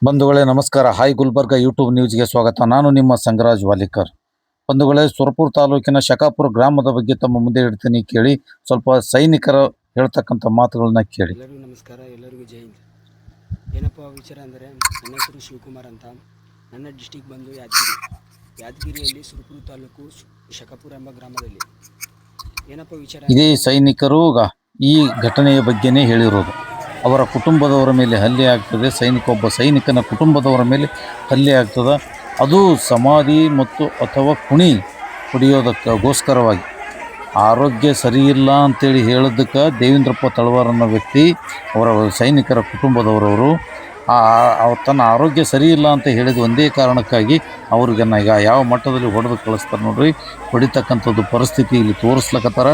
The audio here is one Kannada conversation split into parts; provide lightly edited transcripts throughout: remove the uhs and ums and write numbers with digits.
ಬಂಧುಗಳೇ ನಮಸ್ಕಾರ. ಹಾಯ್ ಗುಲ್ಬರ್ಗ ಯೂಟ್ಯೂಬ್ ನ್ಯೂಸ್ಗೆ ಸ್ವಾಗತ. ನಾನು ನಿಮ್ಮ ಸಂಗರಾಜ್ ವಾಲಿಕರ್. ಬಂಧುಗಳೇ, ಸುರಪುರ ತಾಲೂಕಿನ ಶಕಾಪುರ ಗ್ರಾಮದ ಬಗ್ಗೆ ತಮ್ಮ ಮುಂದೆ ಇಡ್ತೀನಿ, ಕೇಳಿ. ಸ್ವಲ್ಪ ಸೈನಿಕರ ಹೇಳ್ತಕ್ಕಂಥ ಮಾತುಗಳನ್ನ ಕೇಳಿ. ಎಲ್ಲರಿಗೂ ನಮಸ್ಕಾರ, ಎಲ್ಲರಿಗೂ ಜೈ ಹಿಂದ್. ಏನಪ್ಪ ವಿಚಾರ ಅಂದರೆ, ನನ್ನ ಹೆಸರು ಶಿವಕುಮಾರ್ ಅಂತ. ನನ್ನ ಡಿಸ್ಟಿಕ್ ಬಂದು ಯಾದಗಿರಿಯಲ್ಲಿ ಸುರಪುರ ತಾಲೂಕು ಶಕಾಪುರ ಎಂಬ ಗ್ರಾಮದಲ್ಲಿ. ಏನಪ್ಪ ವಿಚಾರ, ಇದೇ ಸೈನಿಕರು ಈ ಘಟನೆಯ ಬಗ್ಗೆನೇ ಹೇಳಿರೋದು. ಅವರ ಕುಟುಂಬದವರ ಮೇಲೆ ಹಲ್ಲೆ ಆಗ್ತದೆ, ಒಬ್ಬ ಸೈನಿಕನ ಕುಟುಂಬದವರ ಮೇಲೆ ಹಲ್ಲೆ ಆಗ್ತದೆ. ಅದು ಸಮಾಧಿ ಮತ್ತು ಅಥವಾ ಕುಣಿ ಹೊಡೆಯೋದಕ್ಕೋಸ್ಕರವಾಗಿ. ಆರೋಗ್ಯ ಸರಿಯಿಲ್ಲ ಅಂತೇಳಿ ಹೇಳೋದಕ್ಕೆ ದೇವೇಂದ್ರಪ್ಪ ತಳವಾರ್ ಅನ್ನೋ ವ್ಯಕ್ತಿ, ಅವರ ಸೈನಿಕರ ಕುಟುಂಬದವರವರು ತನ್ನ ಆರೋಗ್ಯ ಸರಿ ಇಲ್ಲ ಅಂತ ಹೇಳಿದ ಒಂದೇ ಕಾರಣಕ್ಕಾಗಿ ಅವ್ರಿಗೆ ಈಗ ಯಾವ ಮಟ್ಟದಲ್ಲಿ ಹೊಡೆದು ಕಳಿಸ್ತಾರೆ ನೋಡ್ರಿ. ಹೊಡಿತಕ್ಕಂಥದ್ದು ಪರಿಸ್ಥಿತಿ ಇಲ್ಲಿ ತೋರಿಸ್ಲಕತ್ತಾರ.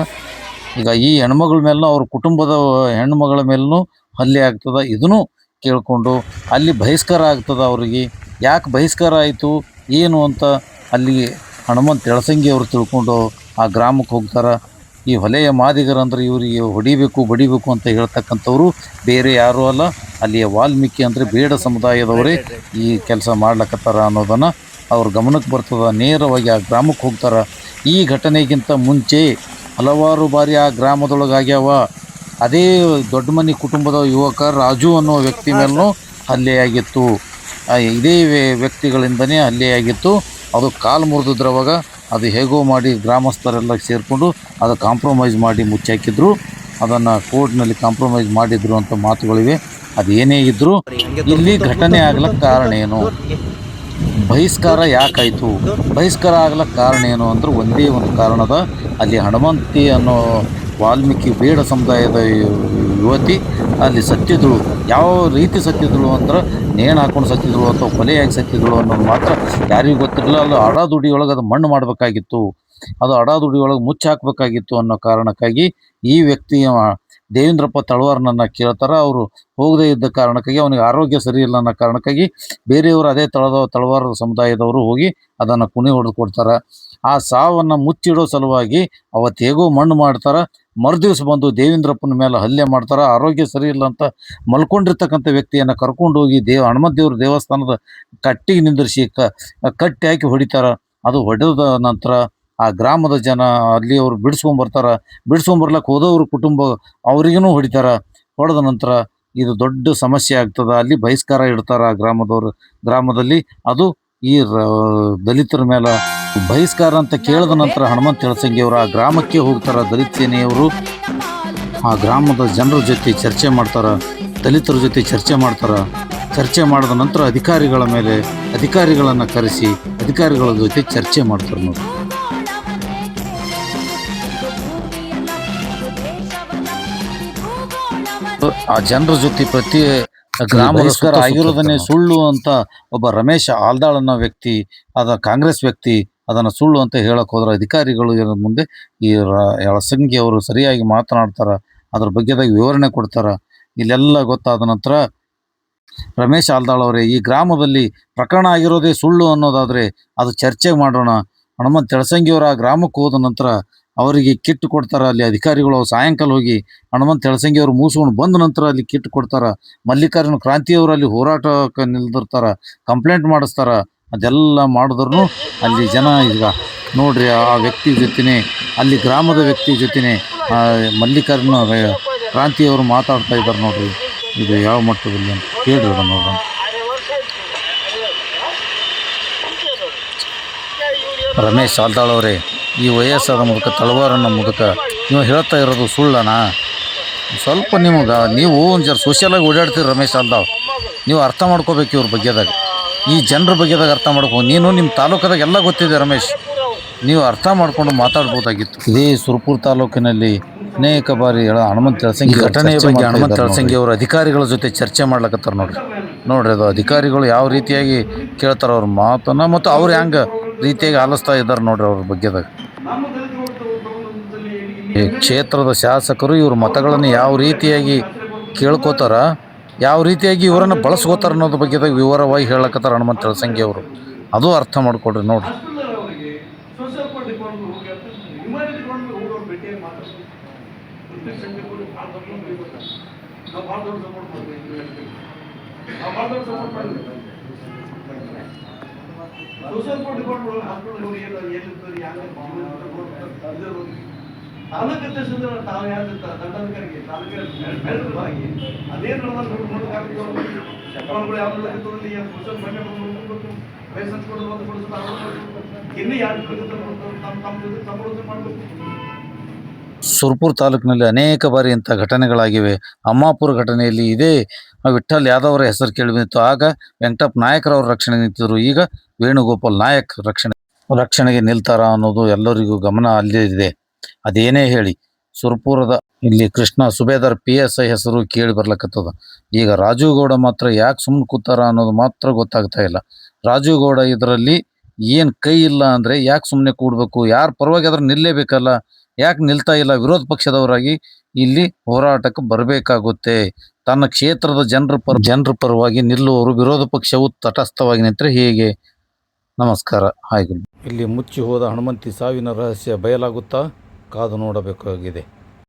ಈಗ ಈ ಹೆಣ್ಮಗಳ ಮೇಲೂ, ಅವ್ರ ಕುಟುಂಬದ ಹೆಣ್ಮಗಳ ಮೇಲೂ ಹಲ್ಲೆ ಆಗ್ತದೆ. ಇದನ್ನು ಕೇಳಿಕೊಂಡು ಅಲ್ಲಿ ಬಹಿಷ್ಕಾರ ಆಗ್ತದೆ. ಅವರಿಗೆ ಯಾಕೆ ಬಹಿಷ್ಕಾರ ಆಯಿತು ಏನು ಅಂತ ಅಲ್ಲಿ ಹನುಮಂತ ತೆಳಸಂಗಿ ಅವರು ತಿಳ್ಕೊಂಡು ಆ ಗ್ರಾಮಕ್ಕೆ ಹೋಗ್ತಾರೆ. ಈ ಹೊಲೆಯ ಮಾದಿಗರಂದ್ರೆ ಇವರಿಗೆ ಹೊಡಿಬೇಕು ಬಡಿಬೇಕು ಅಂತ ಹೇಳ್ತಕ್ಕಂಥವ್ರು ಬೇರೆ ಯಾರೂ ಅಲ್ಲ, ಅಲ್ಲಿಯ ವಾಲ್ಮೀಕಿ ಅಂದರೆ ಬೇಡ ಸಮುದಾಯದವರೇ ಈ ಕೆಲಸ ಮಾಡ್ಲಕತ್ತಾರ ಅನ್ನೋದನ್ನು ಅವ್ರ ಗಮನಕ್ಕೆ ಬರ್ತದೆ. ನೇರವಾಗಿ ಆ ಗ್ರಾಮಕ್ಕೆ ಹೋಗ್ತಾರೆ. ಈ ಘಟನೆಗಿಂತ ಮುಂಚೆ ಹಲವಾರು ಬಾರಿ ಆ ಗ್ರಾಮದೊಳಗಾಗ್ಯಾವ. ಅದೇ ದೊಡ್ಡ ಮನೆ ಕುಟುಂಬದ ಯುವಕ ರಾಜು ಅನ್ನೋ ವ್ಯಕ್ತಿ ಮೇಲೂ ಹಲ್ಲೆಯಾಗಿತ್ತು. ಇದೇ ವ್ಯಕ್ತಿಗಳಿಂದನೇ ಹಲ್ಲೆಯಾಗಿತ್ತು. ಅದು ಕಾಲು ಮುರಿದಿದ್ರವಾಗ ಅದು ಹೇಗೋ ಮಾಡಿ ಗ್ರಾಮಸ್ಥರೆಲ್ಲ ಸೇರಿಕೊಂಡು ಅದು ಕಾಂಪ್ರಮೈಸ್ ಮಾಡಿ ಮುಚ್ಚಾಕಿದ್ರು. ಅದನ್ನು ಕೋರ್ಟ್ನಲ್ಲಿ ಕಾಂಪ್ರಮೈಸ್ ಮಾಡಿದ್ರು ಅಂತ ಮಾತುಗಳಿವೆ. ಅದು ಏನೇ ಇದ್ದರೂ ಇಲ್ಲಿ ಘಟನೆ ಆಗ್ಲಿಕ್ಕೆ ಕಾರಣ ಏನು, ಬಹಿಷ್ಕಾರ ಯಾಕಾಯಿತು, ಬಹಿಷ್ಕಾರ ಆಗ್ಲಿಕ್ಕೆ ಕಾರಣ ಏನು ಅಂದ್ರೆ ಒಂದೇ ಒಂದು ಕಾರಣದ. ಅಲ್ಲಿ ಹನುಮಂತಿ ಅನ್ನೋ ವಾಲ್ಮೀಕಿ ಬೇಡ ಸಮುದಾಯದ ಯುವತಿ ಅಲ್ಲಿ ಸತ್ತಿದ್ದಳು. ಯಾವ ರೀತಿ ಸತ್ತಿದ್ದಳು ಅಂದ್ರೆ ನೇಣು ಹಾಕೊಂಡು ಸತ್ತಿದ್ದಳು ಅಥವಾ ಕೊಲೆಯಾಗಿ ಸತ್ತಿದ್ದಳು ಅನ್ನೋದು ಮಾತ್ರ ಯಾರಿಗೂ ಗೊತ್ತಿರಲಿಲ್ಲ. ಅದು ಅಡಾದುಡಿಯೊಳಗೆ ಅದು ಮಣ್ಣು ಮಾಡಬೇಕಾಗಿತ್ತು, ಅದು ಅಡಾದುಡಿಯೊಳಗೆ ಮುಚ್ಚಿ ಹಾಕಬೇಕಾಗಿತ್ತು ಅನ್ನೋ ಕಾರಣಕ್ಕಾಗಿ ಈ ವ್ಯಕ್ತಿ ದೇವೇಂದ್ರಪ್ಪ ತಳವಾರ್ನನ್ನು ಕೇಳ್ತಾರೆ. ಅವರು ಹೋಗದೇ ಇದ್ದ ಕಾರಣಕ್ಕಾಗಿ, ಅವನಿಗೆ ಆರೋಗ್ಯ ಸರಿ ಇಲ್ಲ ಅನ್ನೋ ಕಾರಣಕ್ಕಾಗಿ ಬೇರೆಯವರು ಅದೇ ತಳವಾರ ಸಮುದಾಯದವರು ಹೋಗಿ ಅದನ್ನು ಕುಣಿ ಹೊಡೆದು ಕೊಡ್ತಾರೆ. ಆ ಸಾವನ್ನು ಮುಚ್ಚಿಡೋ ಸಲುವಾಗಿ ಅವತ್ತು ಹೇಗೋ ಮಣ್ಣು ಮಾಡ್ತಾರೆ. ಮರುದಿವ್ಸ ಬಂದು ದೇವೇಂದ್ರಪ್ಪನ ಮೇಲೆ ಹಲ್ಲೆ ಮಾಡ್ತಾರೆ. ಆರೋಗ್ಯ ಸರಿ ಇಲ್ಲ ಅಂತ ಮಲ್ಕೊಂಡಿರ್ತಕ್ಕಂಥ ವ್ಯಕ್ತಿಯನ್ನು ಕರ್ಕೊಂಡು ಹೋಗಿ ಹನುಮಂತ ದೇವ್ರ ದೇವಸ್ಥಾನದ ಕಟ್ಟಿಗೆ ನಿಂದಿರಿಸಿ ಕಟ್ಟಿ ಹಾಕಿ ಹೊಡಿತಾರೆ. ಅದು ಹೊಡೆದ ನಂತರ ಆ ಗ್ರಾಮದ ಜನ ಅಲ್ಲಿ ಅವರು ಬಿಡಿಸ್ಕೊಂಬರ್ಲಕ್ಕೆ ಹೋದವ್ರ ಕುಟುಂಬ ಅವ್ರಿಗೂ ಹೊಡಿತಾರೆ. ಹೊಡೆದ ನಂತರ ಇದು ದೊಡ್ಡ ಸಮಸ್ಯೆ ಆಗ್ತದೆ. ಅಲ್ಲಿ ಬಹಿಷ್ಕಾರ ಇಡ್ತಾರೆ ಆ ಗ್ರಾಮದಲ್ಲಿ. ಅದು ಈ ದಲಿತರ ಮೇಲೆ ಬಹಿಷ್ಕಾರ ಅಂತ ಕೇಳಿದ ನಂತರ ಹನುಮಂತ ತೆಳಸಂಗಿ ಅವರು ಆ ಗ್ರಾಮಕ್ಕೆ ಹೋಗ್ತಾರೆ. ದಲಿತ ಸೇನೆಯವರು ಆ ಗ್ರಾಮದ ಜನರ ಜೊತೆ ಚರ್ಚೆ ಮಾಡ್ತಾರೆ, ದಲಿತರ ಜೊತೆ ಚರ್ಚೆ ಮಾಡ್ತಾರೆ. ಚರ್ಚೆ ಮಾಡಿದ ನಂತರ ಅಧಿಕಾರಿಗಳನ್ನು ಕರೆಸಿ ಅಧಿಕಾರಿಗಳ ಜೊತೆ ಚರ್ಚೆ ಮಾಡ್ತಾರೆ ನೋಡಿ. ಆ ಜನರ ಜೊತೆ ಪ್ರತಿ ಬಹಿಷ್ಕಾರ ಆಗಿರೋದನ್ನೇ ಸುಳ್ಳು ಅಂತ ಒಬ್ಬ ರಮೇಶ್ ಆಲ್ದಾಳ್ ಅನ್ನೋ ವ್ಯಕ್ತಿ, ಕಾಂಗ್ರೆಸ್ ವ್ಯಕ್ತಿ ಅದನ್ನು ಸುಳ್ಳು ಅಂತ ಹೇಳಕ್ ಹೋದ್ರೆ ಅಧಿಕಾರಿಗಳು ಮುಂದೆ ಈ ಯಳಸಂಗಿ ಅವರು ಸರಿಯಾಗಿ ಮಾತನಾಡ್ತಾರ, ಅದ್ರ ಬಗ್ಗೆದಾಗ ವಿವರಣೆ ಕೊಡ್ತಾರ. ಇಲ್ಲೆಲ್ಲ ಗೊತ್ತಾದ ನಂತರ ರಮೇಶ್ ಆಲ್ದಾಳ್ ಅವರೇ, ಈ ಗ್ರಾಮದಲ್ಲಿ ಪ್ರಕರಣ ಆಗಿರೋದೇ ಸುಳ್ಳು ಅನ್ನೋದಾದ್ರೆ ಅದು ಚರ್ಚೆ ಮಾಡೋಣ. ಹನುಮಂತ ತೆಳಸಂಗಿಯವರು ಆ ಗ್ರಾಮಕ್ಕೆ ಹೋದ ನಂತರ ಅವರಿಗೆ ಕಿಟ್ ಕೊಡ್ತಾರೆ. ಅಲ್ಲಿ ಅಧಿಕಾರಿಗಳು ಸಾಯಂಕಾಲ ಹೋಗಿ ಹನುಮಂತ ತೆಳಸಂಗಿ ಅವರು ಮೂಸ್ಕೊಂಡು ಬಂದ ನಂತರ ಅಲ್ಲಿ ಕಿಟ್ ಕೊಡ್ತಾರ. ಮಲ್ಲಿಕಾರ್ಜುನ ಕ್ರಾಂತಿಯವರು ಅಲ್ಲಿ ಹೋರಾಟಕ್ಕೆ ನಿಲ್ದಿರ್ತಾರ, ಕಂಪ್ಲೇಂಟ್ ಮಾಡಿಸ್ತಾರ. ಅದೆಲ್ಲ ಮಾಡಿದ್ರು ಅಲ್ಲಿ ಜನ ಈಗ ನೋಡ್ರಿ ಆ ವ್ಯಕ್ತಿ ಜೊತೆನೆ, ಅಲ್ಲಿ ಗ್ರಾಮದ ವ್ಯಕ್ತಿ ಜೊತೆನೆ ಮಲ್ಲಿಕಾರ್ಜುನ ಕ್ರಾಂತಿಯವರು ಮಾತಾಡ್ತಾ ಇದ್ದಾರೆ ನೋಡ್ರಿ. ಇದು ಯಾವ ಮಟ್ಟದಲ್ಲಿ ಅಂತ ಕೇಳ್ರಿ ನೋಡ್ರಿ. ರಮೇಶ್ ಆಲ್ದಾಳ್ ಅವರೇ, ಈ ವಯಸ್ಸಾದ ಮುದುಕ ತಳವಾರನ್ನ ಮುದುಕ ನೀವು ಹೇಳ್ತಾ ಇರೋದು ಸುಳ್ಳನಾ? ಸ್ವಲ್ಪ ನೀವು ಒಂದು ಜರ ಸೋಷಿಯಲಾಗಿ ಓಡಾಡ್ತೀರಿ ರಮೇಶ್ ಆಲ್ದಾಳ್, ನೀವು ಅರ್ಥ ಮಾಡ್ಕೋಬೇಕು ಇವ್ರ ಬಗ್ಗೆದಾಗ, ಈ ಜನರ ಬಗ್ಗೆದಾಗ ಅರ್ಥ ಮಾಡ್ಕೊ. ನೀನು ನಿಮ್ಮ ತಾಲೂಕದಾಗ ಎಲ್ಲ ಗೊತ್ತಿದೆ ರಮೇಶ್, ನೀವು ಅರ್ಥ ಮಾಡ್ಕೊಂಡು ಮಾತಾಡ್ಬೋದಾಗಿತ್ತು. ಇದೇ ಸುರಪುರ ತಾಲೂಕಿನಲ್ಲಿ ಅನೇಕ ಬಾರಿ ಹನುಮಂತ ತೆಳಸಂಗಿ ಘಟನೆಯ ಬಗ್ಗೆ ಹನುಮಂತ ತೆಳಸಂಗಿ ಅವರು ಅಧಿಕಾರಿಗಳ ಜೊತೆ ಚರ್ಚೆ ಮಾಡ್ಲಕತ್ತಾರ ನೋಡ್ರಿ. ಅದು ಅಧಿಕಾರಿಗಳು ಯಾವ ರೀತಿಯಾಗಿ ಕೇಳ್ತಾರೆ ಅವ್ರ ಮಾತನ್ನ, ಮತ್ತು ಅವ್ರು ಹೆಂಗೆ ರೀತಿಯಾಗಿ ಆಲಿಸ್ತಾ ಇದ್ದಾರೆ ನೋಡ್ರಿ ಅವ್ರ ಬಗ್ಗೆದಾಗ. ಈ ಕ್ಷೇತ್ರದ ಶಾಸಕರು ಇವ್ರ ಮತಗಳನ್ನು ಯಾವ ರೀತಿಯಾಗಿ ಕೇಳ್ಕೋತಾರ, ಯಾವ ರೀತಿಯಾಗಿ ಇವರನ್ನು ಬಳಸ್ಕೋತಾರ ಅನ್ನೋದ್ರ ಬಗ್ಗೆದಾಗ ವಿವರವಾಗಿ ಹೇಳಕತ್ತಾರ ಹನುಮಂತ ತೆಳಸಂಗಿ ಅವರು. ಅದು ಅರ್ಥ ಮಾಡ್ಕೊಡ್ರಿ ನೋಡ್ರಿ. ನಾವು ಭಾಳ ದೊಡ್ಡ ಸಪೋರ್ಟ್ ಮಾಡ್ತೀವಿ. ತಾಲೂಕು ಅಧ್ಯಕ್ಷರು ತಾವು ಯಾರು ದಂಡಾಧಿಕಾರಿಗೆ ತಾಲೂಕಿನ ಅದೇನು ಇನ್ನು ಯಾರು ಮಾಡಬೇಕು. ಸುರ್ಪುರ್ ತಾಲೂಕಿನಲ್ಲಿ ಅನೇಕ ಬಾರಿ ಇಂಥ ಘಟನೆಗಳಾಗಿವೆ. ಅಮ್ಮಾಪುರ ಘಟನೆಯಲ್ಲಿ ಇದೇ ವಿಠ್ಠಲ್ ಯಾದವರ ಹೆಸರು ಕೇಳಿ ಬಂದಿತ್ತು. ಆಗ ವೆಂಕಟಪ್ಪ ನಾಯಕರವ್ರ ರಕ್ಷಣೆಗೆ ನಿಂತಿದ್ರು. ಈಗ ವೇಣುಗೋಪಾಲ್ ನಾಯಕ್ ರಕ್ಷಣೆಗೆ ನಿಲ್ತಾರ ಅನ್ನೋದು ಎಲ್ಲರಿಗೂ ಗಮನ ಅಲ್ಲೇ ಇದೆ. ಅದೇನೇ ಹೇಳಿ ಸುರ್ಪುರದ ಇಲ್ಲಿ ಕೃಷ್ಣ ಸುಬೇದಾರ್ PSI ಹೆಸರು ಕೇಳಿ ಬರ್ಲಕತ್ತದ. ಈಗ ರಾಜು ಗೌಡ ಮಾತ್ರ ಯಾಕೆ ಸುಮ್ಮನೆ ಕೂತಾರ ಅನ್ನೋದು ಮಾತ್ರ ಗೊತ್ತಾಗ್ತಾ ಇಲ್ಲ. ರಾಜು ಗೌಡ ಇದರಲ್ಲಿ ಏನು ಕೈ ಇಲ್ಲ ಅಂದರೆ ಯಾಕೆ ಸುಮ್ಮನೆ ಕೂಡಬೇಕು? ಯಾರ ಪರವಾಗಿ ಅದ್ರ ನಿಲ್ಲೇಬೇಕಲ್ಲ, ಯಾಕೆ ನಿಲ್ತಾ ಇಲ್ಲ? ವಿರೋಧ ಪಕ್ಷದವರಾಗಿ ಇಲ್ಲಿ ಹೋರಾಟಕ್ಕೆ ಬರಬೇಕಾಗುತ್ತೆ. ತನ್ನ ಕ್ಷೇತ್ರದ ಜನರ ಪರವಾಗಿ ನಿಲ್ಲುವವರು ವಿರೋಧ ಪಕ್ಷವು ತಟಸ್ಥವಾಗಿ ನಿಂತರೆ ಹೇಗೆ? ನಮಸ್ಕಾರ, ಹಾಯ್. ಇಲ್ಲಿ ಮುಚ್ಚಿ ಹೋದ ಹನುಮಂತಿ ಸಾವಿನ ರಹಸ್ಯ ಬಯಲಾಗುತ್ತಾ? ಕಾದು ನೋಡಬೇಕಾಗಿದೆ.